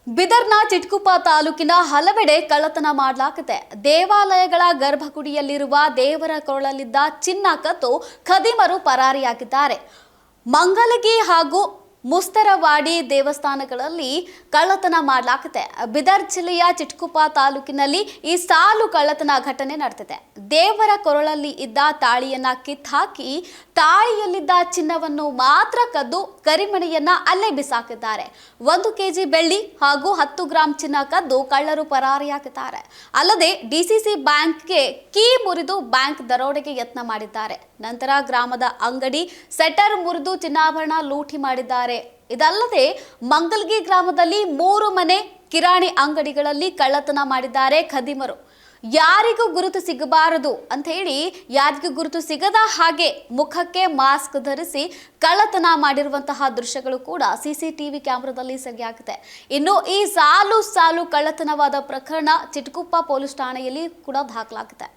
ಬಿದರ್ನ ಚಿಟ್ಕುಪ್ಪ ತಾಲೂಕಿನ ಹಲವೆಡೆ ಕಳ್ಳತನ ಮಾಡಲಾಗಿದೆ. ದೇವಾಲಯಗಳ ಗರ್ಭಗುಡಿಯಲ್ಲಿರುವ ದೇವರ ಕೊರಳಲ್ಲಿದ್ದ ಚಿನ್ನ ಕದ್ದು ಖದೀಮರು ಪರಾರಿಯಾಗಿದ್ದಾರೆ. ಮಂಗಲಗಿ ಹಾಗೂ ಮುಸ್ತರವಾಡಿ ದೇವಸ್ಥಾನಗಳಲ್ಲಿ ಕಳ್ಳತನ ಮಾಡಲಾಗಿದೆ. ಬಿದರ್ ಜಿಲ್ಲೆಯ ಚಿಟ್ಕುಪ್ಪ ತಾಲೂಕಿನಲ್ಲಿ ಈ ಸಾಲು ಕಳ್ಳತನ ಘಟನೆ ನಡೆದಿದೆ. ದೇವರ ಕೊರಳಲ್ಲಿ ಇದ್ದ ತಾಳಿಯನ್ನ ಕಿತ್ತಾಕಿ ತಾಳಿಯಲ್ಲಿದ್ದ ಚಿನ್ನವನ್ನು ಮಾತ್ರ ಕದ್ದು ಕರಿಮಣಿಯನ್ನ ಅಲ್ಲೇ ಬಿಸಾಕಿದ್ದಾರೆ. 1 ಕೆಜಿ ಬೆಳ್ಳಿ ಹಾಗೂ 10 ಗ್ರಾಂ ಚಿನ್ನ ಕದ್ದು ಕಳ್ಳರು ಪರಾರಿಯಾಗಿದ್ದಾರೆ. ಅಲ್ಲದೆ ಡಿಸಿಸಿ ಬ್ಯಾಂಕ್ಗೆ ಕೀ ಮುರಿದು ಬ್ಯಾಂಕ್ ದರೋಡೆಗೆ ಯತ್ನ ಮಾಡಿದ್ದಾರೆ. ನಂತರ ಗ್ರಾಮದ ಅಂಗಡಿ ಸೆಟರ್ ಮುರಿದು ಚಿನ್ನಾಭರಣ ಲೂಟಿ ಮಾಡಿದ್ದಾರೆ. ಇದಲ್ಲದೆ ಮಂಗಲ್ಗಿ ಗ್ರಾಮದಲ್ಲಿ 3 ಮನೆ ಕಿರಾಣಿ ಅಂಗಡಿಗಳಲ್ಲಿ ಕಳ್ಳತನ ಮಾಡಿದ್ದಾರೆ ಖದೀಮರು. ಯಾರಿಗೂ ಗುರುತು ಸಿಗಬಾರದು ಅಂತ ಹೇಳಿ ಯಾರಿಗೂ ಗುರುತು ಸಿಗದ ಹಾಗೆ ಮುಖಕ್ಕೆ ಮಾಸ್ಕ್ ಧರಿಸಿ ಕಳ್ಳತನ ಮಾಡಿರುವಂತಹ ದೃಶ್ಯಗಳು ಕೂಡ ಸಿಸಿಟಿವಿ ಕ್ಯಾಮೆರಾದಲ್ಲಿ ಸೆರೆಯಾಗಿದೆ. ಇನ್ನು ಈ ಸಾಲು ಕಳ್ಳತನವಾದ ಪ್ರಕರಣ ಚಿಟ್ಕುಪ್ಪ ಪೊಲೀಸ್ ಠಾಣೆಯಲ್ಲಿ ಕೂಡ ದಾಖಲಾಗಿದೆ.